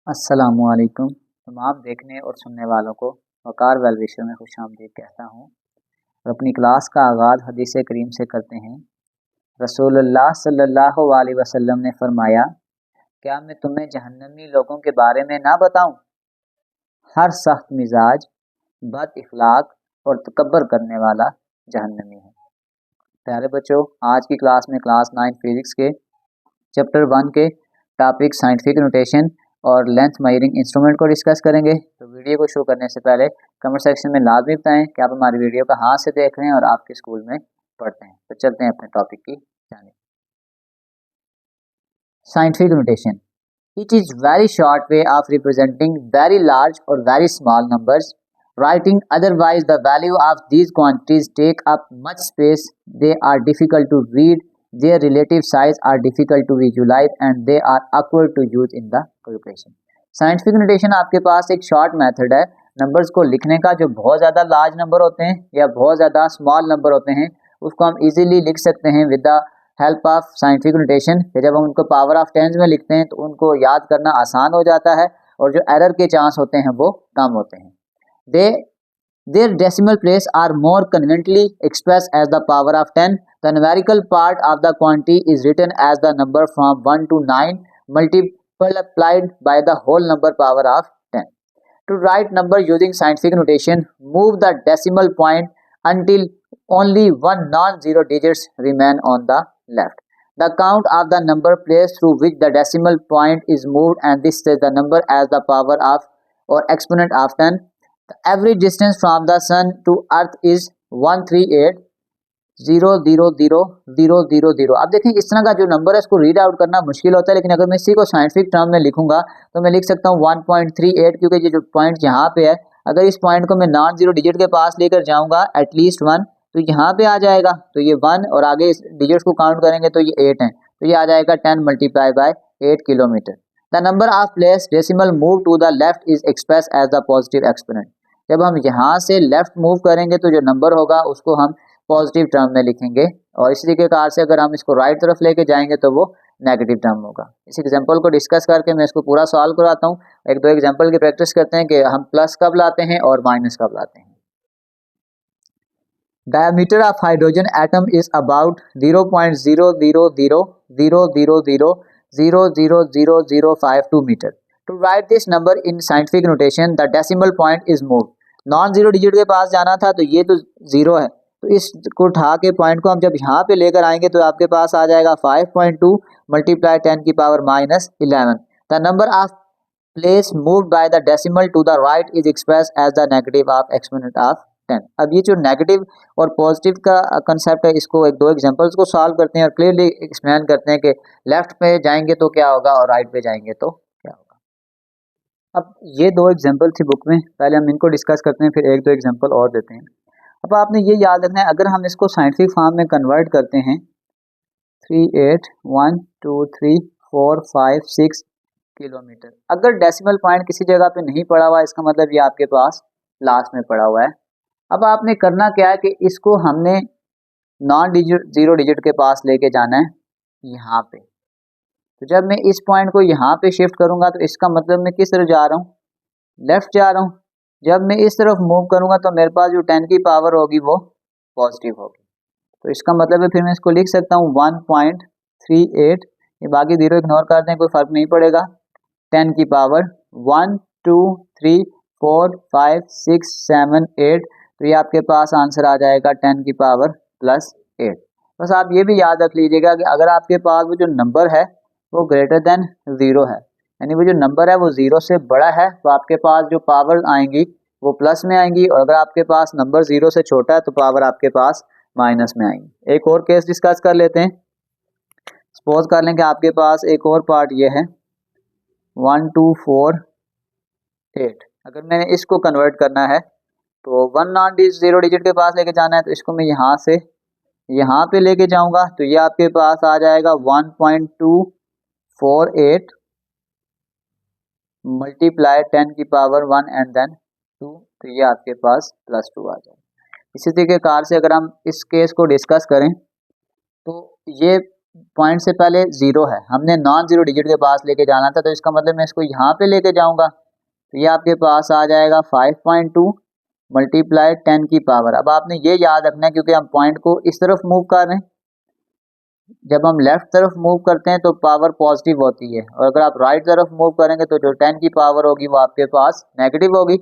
अस्सलामुअलैकुम। तमाम देखने और सुनने वालों को वकार वेल विशर में खुशामदीद कहता हूँ और अपनी क्लास का आगाज़ हदीस करीम से करते हैं। रसूलुल्लाह सल्लल्लाहु अलैहि वसल्लम ने फरमाया, क्या मैं तुम्हें जहन्नमी लोगों के बारे में ना बताऊं? हर सख्त मिजाज, बद इखलाक और तकब्बर करने वाला जहन्नमी है। प्यारे बच्चों, आज की क्लास में क्लास 9 फिजिक्स के चैप्टर 1 के टॉपिक साइंटिफिक नोटेशन और लेंथ मेजरिंग इंस्ट्रूमेंट को डिस्कस करेंगे। तो वीडियो को शुरू करने से पहले कमेंट सेक्शन में लाजमी बताएं कि आप हमारी वीडियो कहाँ से देख रहे हैं और आपके स्कूल में पढ़ते हैं। तो चलते हैं अपने टॉपिक की जानिब। Scientific notation it is very short way of representing very large और very small numbers. Writing otherwise, the value of these quantities take up much space. They are difficult to read. Their relative size are difficult to visualize and they are awkward to use in the calculation. Scientific notation आपके पास एक short method है numbers को लिखने का। जो बहुत ज़्यादा large number होते हैं या बहुत ज़्यादा स्मॉल नंबर होते हैं उसको हम इजीली लिख सकते हैं with the help of scientific notation. जब हम उनको पावर ऑफ टेंस में लिखते हैं तो उनको याद करना आसान हो जाता है और जो एरर के चांस होते हैं वो कम होते हैं। Their decimal place are more conveniently expressed as the power of 10. The numerical part of the quantity is written as the number from 1 to 9 multiplied by the whole number power of 10. To write number using scientific notation, move the decimal point until only one non-zero digits remain on the left. The count of the number place through which the decimal point is moved, and this is the number as the power of or exponent of 10. The average distance from the sun to earth is 138,000,000. अब देखें इस तरह का जो number है इसको read out करना मुश्किल होता है, लेकिन अगर मैं इसी को साइंटिफिक टर्म में लिखूंगा तो मैं लिख सकता हूँ 1.38, क्योंकि ये जो पॉइंट यहाँ पे है अगर इस पॉइंट को मैं नॉन जीरो डिजिट के पास लेकर जाऊंगा एटलीस्ट 1 तो यहाँ पे आ जाएगा। तो ये 1 और आगे इस डिजिट्स को काउंट करेंगे तो ये 8 है, तो ये आ जाएगा 10 multiply by 8 kilometre. The number of place decimal move to the left is expressed as the positive exponent. जब हम यहाँ से लेफ्ट मूव करेंगे तो जो नंबर होगा उसको हम पॉजिटिव टर्म में लिखेंगे और इसी तरीके से अगर हम इसको राइट तरफ लेके जाएंगे तो वो नेगेटिव टर्म होगा। इस एग्जांपल को डिस्कस करके मैं इसको पूरा सॉल्व कराता हूँ। एक दो एग्जांपल की प्रैक्टिस करते हैं कि हम प्लस कब लाते हैं और माइनस कब लाते हैं। Diameter of hydrogen atom is about 0.0000000000052 meter. To write this number in scientific notation, the decimal point is moved. Non zero digit के पास जाना था तो ये तो जीरो है, तो इसको उठा के पॉइंट को हम जब यहाँ पे लेकर आएंगे तो आपके पास आ जाएगा 5.2 मल्टीप्लाई 10 की power minus 11. The number of place moved by the decimal to the right is express as the negative of exponent of 10. अब ये जो नेगेटिव और पॉजिटिव का कंसेप्ट है इसको एक दो एग्जांपल्स को सॉल्व करते हैं और क्लियरली एक्सप्लेन करते हैं कि लेफ्ट पे जाएंगे तो क्या होगा और राइट पे जाएंगे तो क्या होगा। अब ये दो एग्जांपल थी बुक में, पहले हम इनको डिस्कस करते हैं फिर एक दो एग्जांपल और देते हैं। अब आपने ये याद रखना है अगर हम इसको साइंटिफिक फॉर्म में कन्वर्ट करते हैं 38123456 किलोमीटर, अगर डेसिमल पॉइंट किसी जगह पे नहीं पड़ा हुआ इसका मतलब ये आपके पास लास्ट में पड़ा हुआ है। अब आपने करना क्या है कि इसको हमने नॉन जीरो डिजिट के पास लेके जाना है यहाँ पे। तो जब मैं इस पॉइंट को यहाँ पे शिफ्ट करूँगा तो इसका मतलब मैं किस तरफ जा रहा हूँ, लेफ्ट जा रहा हूँ। जब मैं इस तरफ मूव करूँगा तो मेरे पास जो 10 की पावर होगी वो पॉजिटिव होगी, तो इसका मतलब है फिर मैं इसको लिख सकता हूँ 1.38, ये बाकी जीरो इग्नोर कर दें कोई फ़र्क नहीं पड़ेगा, 10 की पावर 1 2 3 4 5 6 7 8, तो ये आपके पास आंसर आ जाएगा 10 की पावर प्लस 8। बस आप ये भी याद रख लीजिएगा कि अगर आपके पास वो जो नंबर है वो ग्रेटर देन ज़ीरो है, यानी वो जो नंबर है वो ज़ीरो से बड़ा है, तो आपके पास जो पावर आएंगी वो प्लस में आएंगी, और अगर आपके पास नंबर ज़ीरो से छोटा है तो पावर आपके पास माइनस में आएंगी। एक और केस डिस्कस कर लेते हैं। सपोज कर लें कि आपके पास एक और पार्ट ये है 1248, अगर मैंने इसको कन्वर्ट करना है तो वन नॉन जीरो डिजिट के पास लेके जाना है तो इसको मैं यहाँ से यहाँ पे लेके जाऊंगा तो ये आपके पास आ जाएगा 1.248 मल्टीप्लाई 10 की पावर 1 एंड देन 2, तो ये आपके पास प्लस 2 आ जाएगा। इसी तरीके कार से अगर हम इस केस को डिस्कस करें तो ये पॉइंट से पहले 0 है, हमने नॉन जीरो डिजिट के पास लेके जाना था, तो इसका मतलब मैं इसको यहाँ पे लेके जाऊंगा, तो ये आपके पास आ जाएगा 5.2 मल्टीप्लाई 10 की पावर। अब आपने ये याद रखना है क्योंकि हम पॉइंट को इस तरफ मूव कर रहे हैं, जब हम लेफ्ट तरफ मूव करते हैं तो पावर पॉजिटिव होती है, और अगर आप राइट तरफ मूव करेंगे तो जो 10 की पावर होगी वो आपके पास नेगेटिव होगी।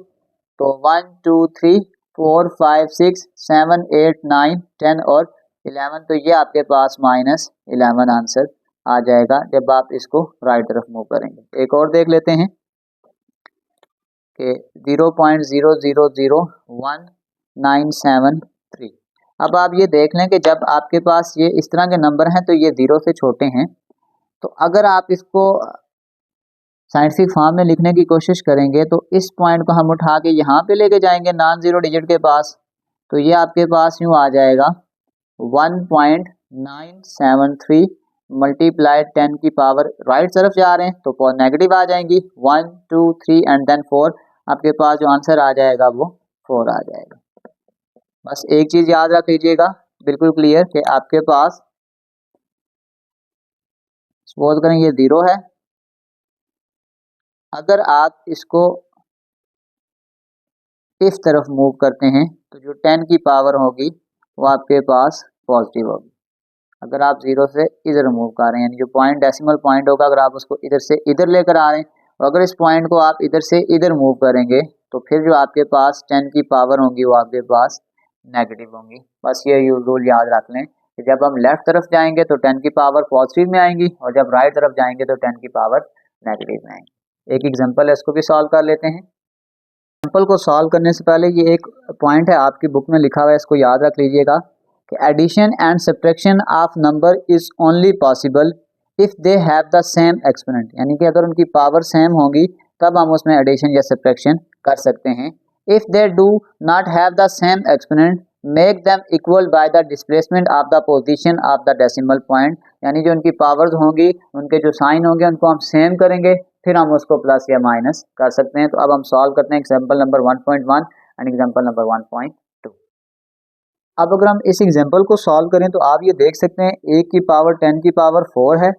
तो 1 2 3 4 5 6 7 8 9 10 और 11, तो ये आपके पास -11 आंसर आ जाएगा जब आप इसको राइट तरफ मूव करेंगे। एक और देख लेते हैं कि 0.000197 अब आप ये देख लें कि जब आपके पास ये इस तरह के नंबर हैं तो ये 0 से छोटे हैं, तो अगर आप इसको साइंटिफिक फॉर्म में लिखने की कोशिश करेंगे तो इस पॉइंट को हम उठा के यहाँ पे लेके जाएंगे नॉन जीरो डिजिट के पास, तो ये आपके पास यूँ आ जाएगा 1.973 मल्टीप्लाई 10 की पावर, राइट तरफ जा रहे हैं तो नेगेटिव आ जाएंगी, 1 2 3 एंड देन 4, आपके पास जो आंसर आ जाएगा वो 4 आ जाएगा। बस एक चीज याद रख लीजिएगा बिल्कुल क्लियर कि आपके पास सपोज करें ये 0 है, अगर आप इसको इस तरफ मूव करते हैं तो जो 10 की पावर होगी वो आपके पास पॉजिटिव होगी। अगर आप 0 से इधर मूव कर रहे हैं, यानी जो पॉइंट डेसिमल पॉइंट होगा अगर आप उसको इधर से इधर लेकर आ रहे हैं, और अगर इस पॉइंट को आप इधर से इधर मूव करेंगे तो फिर जो आपके पास 10 की पावर होंगी वो आपके पास नेगेटिव होंगी। बस ये रूल याद रख लें कि जब हम लेफ्ट तरफ जाएंगे तो 10 की पावर पॉजिटिव में आएंगी, और जब राइट तरफ जाएंगे तो 10 की पावर नेगेटिव में आएंगी। एक एग्जांपल है, इसको भी सॉल्व कर लेते हैं। एग्जांपल को सॉल्व करने से पहले ये एक पॉइंट है आपकी बुक में लिखा हुआ है, इसको याद रख लीजिएगा कि addition and subtraction of number is only possible if they have the same exponent, यानी कि अगर उनकी पावर सेम होगी तब हम उसमें एडिशन या सब्ट्रैक्शन कर सकते हैं। If they do not have the same exponent make them equal by the displacement of the position of the decimal point, यानी जो उनकी पावर्स होंगी उनके जो साइन होंगे उनको हम सेम करेंगे, फिर हम उसको प्लस या माइनस कर सकते हैं। तो अब हम सॉल्व करते हैं example number 1.1 and example number 1.2। अब अगर हम इस एग्जांपल को सॉल्व करें तो आप ये देख सकते हैं एक की पावर 10 की पावर 4 है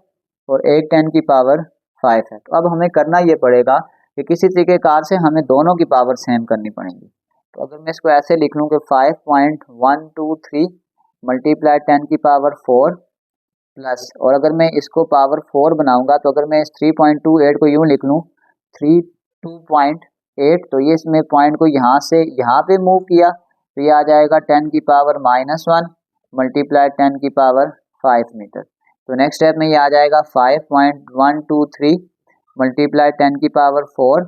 और एक 10 की पावर 5 है। तो अब हमें करना ये पड़ेगा कि किसी तरीके कार से हमें दोनों की पावर सेम करनी पड़ेगी। तो अगर मैं इसको ऐसे लिख लूँ कि 5.123 मल्टीप्लाई 10 की पावर 4 प्लस, और अगर मैं इसको पावर 4 बनाऊंगा तो अगर मैं इस 3.28 को यूँ लिख लूँ 32.8, तो ये इसमें पॉइंट को यहाँ से यहाँ पे मूव किया तो ये आ जाएगा 10 की पावर -1 मल्टीप्लाई 10 की पावर 5 मीटर। तो नेक्स्ट स्टेप में ये आ जाएगा 5.123 मल्टीप्लाई 10 की पावर 4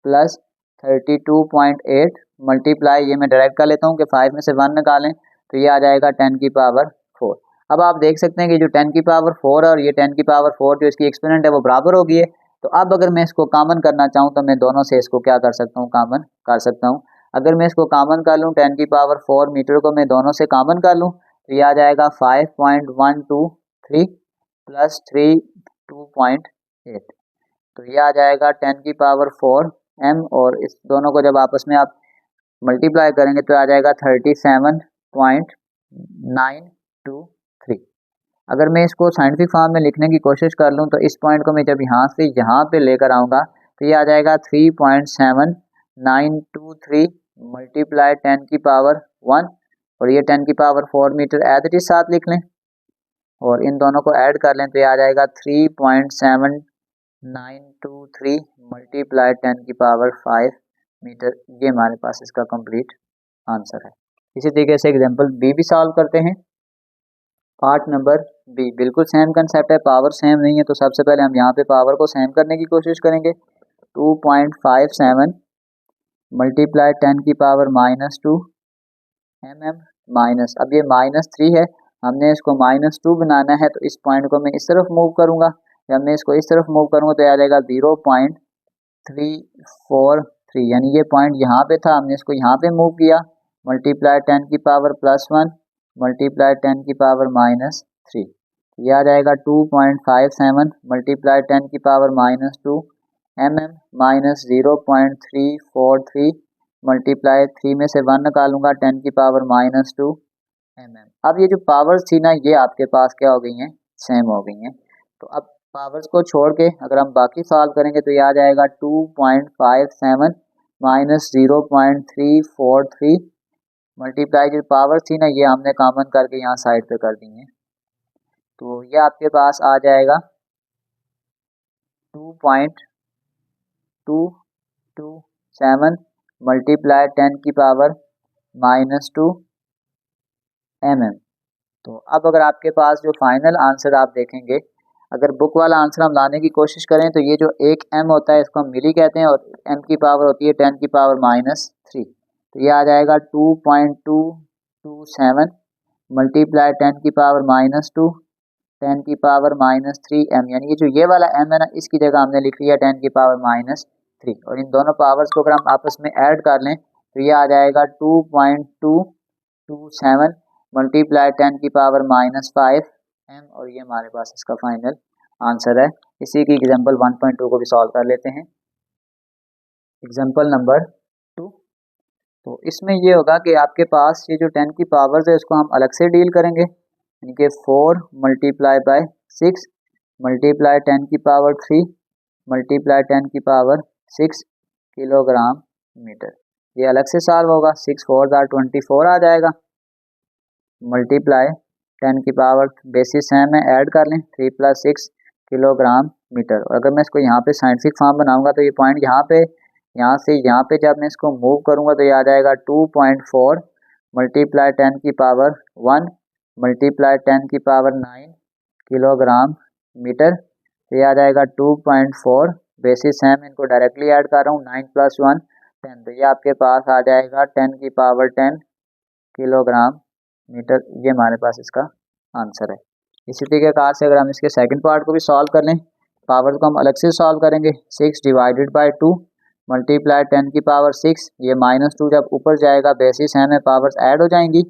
प्लस 32.8 मल्टीप्लाई, ये मैं डायरेक्ट कर लेता हूँ कि 5 में से 1 निकालें तो ये आ जाएगा 10 की पावर 4। अब आप देख सकते हैं कि जो 10 की पावर 4 और ये 10 की पावर 4 जो इसकी एक्सपोनेंट है वो बराबर हो गई है। तो अब अगर मैं इसको कॉमन करना चाहूँ तो मैं दोनों से इसको क्या कर सकता हूँ, कॉमन कर सकता हूँ। अगर मैं इसको कॉमन कर लूँ 10 की पावर 4 मीटर को मैं दोनों से कॉमन कर लूँ तो ये आ जाएगा 5.123 प्लस 32.8, तो ये आ जाएगा 10 की पावर 4 m, और इस दोनों को जब आपस में आप मल्टीप्लाई करेंगे तो आ जाएगा 37.923। अगर मैं इसको साइंटिफिक फॉर्म में लिखने की कोशिश कर लूँ तो इस पॉइंट को मैं जब यहाँ से यहाँ पे लेकर आऊँगा तो ये आ जाएगा 3.7923 मल्टीप्लाई 10 की पावर 1, और ये 10 की power 4 meter as it is साथ लिख लें और इन दोनों को ऐड कर लें तो ये आ जाएगा 3.7923 मल्टीप्लाई 10 की पावर 5 मीटर। ये हमारे पास इसका कंप्लीट आंसर है। इसी तरीके से एग्जांपल बी भी सॉल्व करते हैं। पार्ट नंबर बी बिल्कुल सेम कंसेप्ट है, पावर सेम नहीं है तो सबसे पहले हम यहाँ पे पावर को सेम करने की कोशिश करेंगे। 2.57 मल्टीप्लाई 10 की पावर -2 mm माइनस, अब ये -3 है, हमने इसको -2 बनाना है तो इस पॉइंट को मैं इस तरफ मूव करूँगा, जब मैं इसको इस तरफ मूव करूँगा तो आ जाएगा 0.343, यानी ये पॉइंट यहाँ पे था हमने इसको यहाँ पे मूव किया, मल्टीप्लाई 10 की पावर +1 मल्टीप्लाई 10 की पावर -3, ये आ जाएगा 2.57 मल्टीप्लाई 10 की पावर -2 mm माइनस 0.343 मल्टीप्लाई 3 में से 1 निकालूंगा 10 की पावर -2 mm। अब ये जो पावर्स थी ना ये आपके पास क्या हो गई हैं, सेम हो गई हैं। तो अब पावर्स को छोड़ के अगर हम बाकी सॉल्व करेंगे तो ये आ जाएगा 2.57 माइनस 0.343 मल्टीप्लाई जो पावर थी ना ये हमने कॉमन करके यहाँ साइड पे कर दी है। तो ये आपके पास आ जाएगा 2.227 मल्टीप्लाई 10 की पावर -2 mm। तो अब अगर आपके पास जो फाइनल आंसर आप देखेंगे, अगर बुक वाला आंसर हम लाने की कोशिश करें तो ये जो 1 m होता है इसको हम मिली कहते हैं और m की पावर होती है 10 की पावर -3। तो ये आ जाएगा 2.227 मल्टीप्लाई 10 की पावर -2 10 की पावर -3 m, यानी कि जो ये वाला m है ना इसकी जगह हमने लिख लिया 10 की पावर -3 और इन दोनों पावर्स को अगर हम आपस में ऐड कर लें तो ये आ जाएगा 2.227 मल्टीप्लाई 10 की पावर -5 m और ये हमारे पास इसका फाइनल आंसर है। इसी की एग्जांपल 1.2 को भी सॉल्व कर लेते हैं। एग्जांपल नंबर 2, तो इसमें ये होगा कि आपके पास ये जो 10 की पावर्स है इसको हम अलग से डील करेंगे, यानी कि 4 मल्टीप्लाई बाय 6 मल्टीप्लाई 10 की पावर 3 मल्टीप्लाई 10 की पावर 6 किलोग्राम मीटर। ये अलग से सॉल्व होगा, 6 4 24 आ जाएगा मल्टीप्लाई 10 की पावर बेसिस है में ऐड कर लें 3 + 6 किलोग्राम मीटर। और अगर मैं इसको यहाँ पे साइंटिफिक फॉर्म बनाऊंगा तो ये पॉइंट यहाँ पे यहाँ से यहाँ पे जब मैं इसको मूव करूँगा तो ये आ जाएगा 2.4 मल्टीप्लाई 10 की पावर 1 मल्टीप्लाई 10 की पावर 9 किलोग्राम मीटर। तो ये आ जाएगा 2.4 बेसिस है मैं इनको डायरेक्टली ऐड कर रहा हूँ 9 + 1 10, तो ये आपके पास आ जाएगा 10 की पावर 10 किलोग्राम मीटर। ये हमारे पास इसका आंसर है। इसी तरीके से अगर हम इसके सेकंड पार्ट को भी सॉल्व कर लें, पावर को हम अलग से सॉल्व करेंगे 6 डिवाइडेड बाय 2 मल्टीप्लाई 10 की पावर 6, ये -2 जब ऊपर जाएगा बेसिस है में पावर्स ऐड हो जाएंगी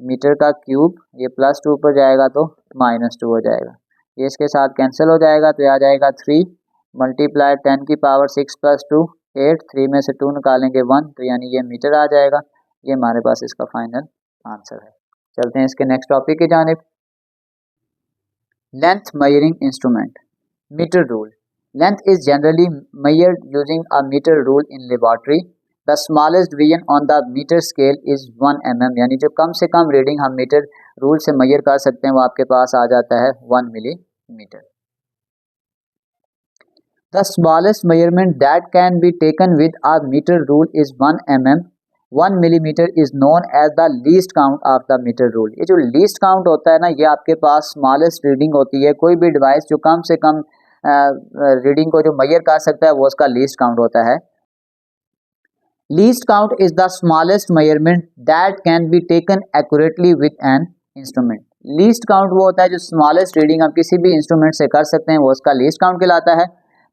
मीटर का क्यूब, ये +2 ऊपर जाएगा तो -2 हो जाएगा, ये इसके साथ कैंसिल हो जाएगा तो ये आ जाएगा 3 मल्टीप्लाई 10 की पावर 6 + 2 8, 3 में से 2 निकालेंगे 1, तो यानी ये मीटर आ जाएगा। ये हमारे पास इसका फाइनल आंसर है। चलते हैं इसके नेक्स्ट टॉपिक की जानिब। Length measuring instrument, meter rule. Length is generally measured using a meter rule in laboratory. The smallest division on the meter scale is 1 mm, यानी जो कम से कम रीडिंग हम मीटर रूल से मेजर कर सकते हैं वो आपके पास आ जाता है 1 millimetre. The smallest measurement that can be taken with a meter rule is 1 mm. 1 millimeter is known as the least count of the meter rule. ये जो least count होता है ना ये आपके पास smallest reading होती है, कोई भी डिवाइस जो कम से कम रीडिंग को जो मेजर कर सकता है वो उसका लीस्ट काउंट होता है। Least count is the smallest measurement that can be taken accurately with an instrument. Least count वो होता है जो स्मॉलेस्ट रीडिंग हम किसी भी इंस्ट्रूमेंट से कर सकते हैं वो उसका लीस्ट काउंट कहलाता है।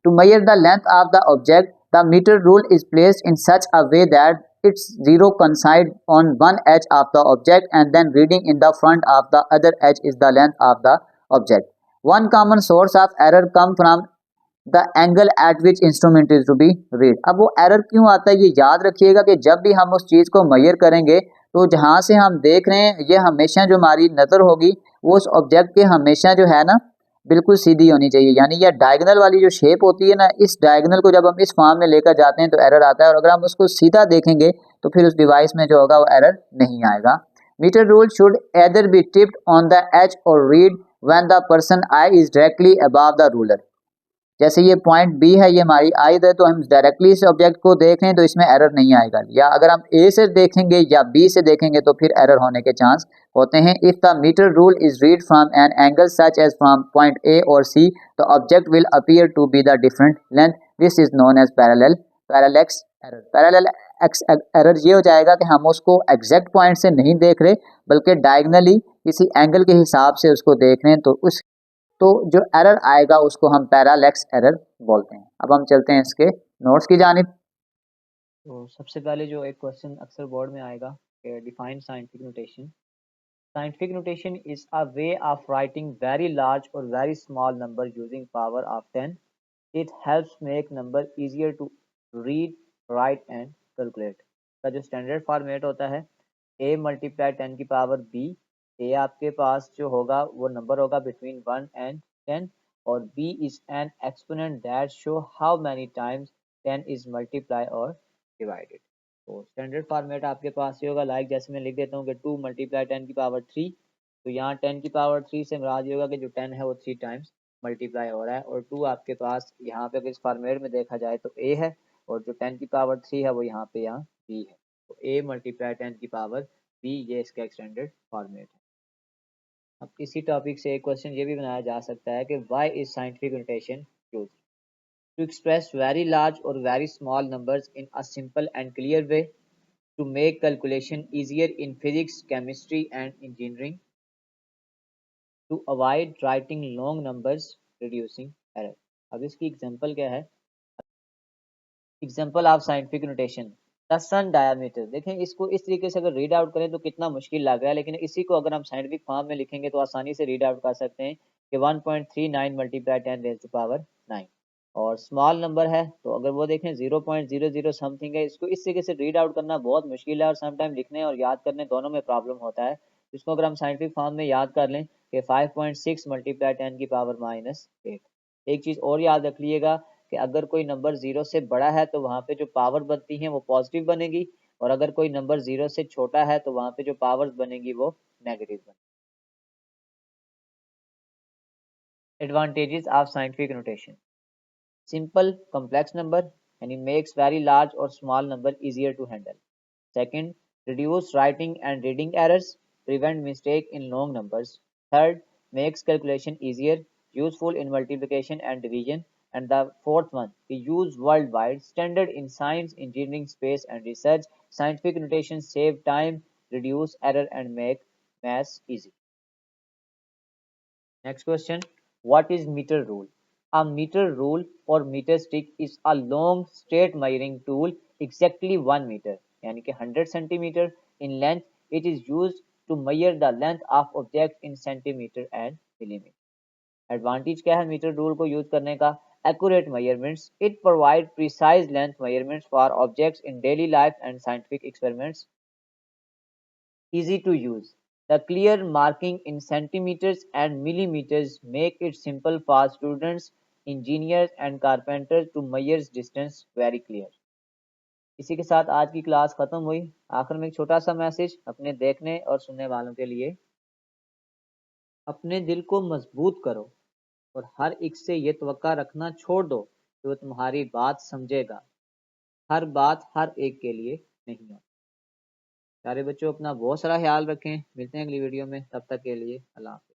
To measure the length of the object the metre rule is placed in such a way that its zero coincide on one edge of the object and then reading in the front of the other edge is the length of the object. One common source of error come from the angle at which instrument is to be read. अब वो error क्यों आता है ये याद रखिएगा कि जब भी हम उस चीज़ को मेजर करेंगे तो जहाँ से हम देख रहे हैं ये हमेशा जो हमारी नज़र होगी वो उस ऑब्जेक्ट के हमेशा जो है ना बिल्कुल सीधी होनी चाहिए, यानी यह डायगोनल वाली जो शेप होती है ना इस डायगोनल को जब हम इस फॉर्म में लेकर जाते हैं तो एरर आता है, और अगर हम उसको सीधा देखेंगे तो फिर उस डिवाइस में जो होगा वो एरर नहीं आएगा। Metre rule should either be tipped on the edge और read when the person eye is directly above the ruler. जैसे ये पॉइंट बी है ये हमारी आई है तो हम डायरेक्टली इस ऑब्जेक्ट को देख रहे हैं तो इसमें एरर नहीं आएगा, या अगर हम ए से देखेंगे या बी से देखेंगे तो फिर एरर होने के चांस होते हैं। If the metre rule is read from an angle such as from point A और C the object will appear to be the different length, this is known as parallax error. Parallax error ये हो जाएगा कि हम उसको exact point से नहीं देख रहे बल्कि डायगनली किसी एंगल के हिसाब से उसको देख रहे हैं, तो जो एरर आएगा उसको हम पैरेलैक्स एरर बोलते हैं। अब हम चलते हैं इसके नोट्स की जानिब। तो सबसे पहले जो एक क्वेश्चन अक्सर बोर्ड में आएगा कि define scientific notation. Scientific notation is a way of writing very large और very small number using power of 10। It helps make number easier to read, write and calculate. का जो स्टैंडर्ड फॉर्मेट होता है a multiply 10 की power b ए आपके पास जो होगा वो नंबर होगा बिटवीन 1 एंड 10 और B is an exponent that show how many times 10 is multiply और डिवाइडेड। तो स्टैंडर्ड फॉर्मेट आपके पास ये होगा, लाइक जैसे मैं लिख देता हूँ कि 2 मल्टीप्लाई 10 की पावर 3। तो यहाँ 10 की पावर 3 से मुराद ये होगा कि जो 10 है वो 3 टाइम्स मल्टीप्लाई हो रहा है, और 2 आपके पास यहाँ पे अगर इस फॉर्मेट में देखा जाए तो ए है, और जो 10 की पावर 3 है वो यहाँ पे यहाँ बी है। तो ए मल्टीप्लाई 10 की पावर बी, ये इसका एक्सटेंडेड फॉर्मेट है। अब इसी टॉपिक से एक क्वेश्चन ये भी बनाया जा सकता है कि why is scientific notation used to express very large और very small numbers in a simple and clear way, to make calculation easier in physics, chemistry and engineering, to avoid writing long numbers, reducing error। अब इसकी example क्या है? Example of scientific notation, the sun diameter. देखें इसको इस तरीके से अगर रीड आउट करें तो कितना मुश्किल लग रहा है, लेकिन इसी को अगर हम साइंटिफिक फॉर्म में लिखेंगे तो आसानी से रीड आउट कर सकते हैं कि 1.39 मल्टीप्लाई 10 रेज़ टू पावर 9। और स्मॉल नंबर है तो अगर वो देखें 0.00 समथिंग है, इसको इस तरीके से रीड आउट करना बहुत मुश्किल है और समटाइम लिखने और याद करने दोनों में प्रॉब्लम होता है। इसको अगर हम साइंटिफिक फॉर्म में याद कर लें कि 5.6 मल्टीप्लाई 10 की पावर -8। एक चीज़ और याद रख लीजिएगा कि अगर कोई नंबर 0 से बड़ा है तो वहाँ पे जो पावर बनती है वो पॉजिटिव बनेगी, और अगर कोई नंबर 0 से छोटा है तो वहाँ पे जो पावर्स बनेगी वो नेगेटिव बनेगी। Advantages of scientific notation, simple complex number यानी मेक्स वेरी लार्ज और small number easier to handle. Second, reduce writing and reading errors, prevent mistake in long numbers. Third, makes calculation easier, useful in multiplication and division. And the fourth one, we use worldwide, standard in science, engineering, space and research. Scientific notation save time, reduce error and make maths easy. Next question, what is meter rule? A meter rule or meter stick is a long straight measuring tool exactly 1 meter यानी कि 100 centimeter in length. It is used to measure the length of objects in centimeter and millimeter. Advantage क्या है metre rule को use करने का? Accurate measurements. It provides precise length measurements for objects in daily life and scientific experiments. Easy to use. The clear marking in centimeters and millimeters make it simple for students, engineers and carpenters to measure distance very clear. इसी के साथ आज की class खत्म हुई। आखिर में एक छोटा सा मैसेज अपने देखने और सुनने वालों के लिए, अपने दिल को मजबूत करो और हर एक से ये तवक्का रखना छोड़ दो कि वो तुम्हारी बात समझेगा। हर बात हर एक के लिए नहीं होती। प्यारे बच्चों, अपना बहुत सारा ख्याल रखें। मिलते हैं अगली वीडियो में, तब तक के लिए अल्लाह हाफ़िज़।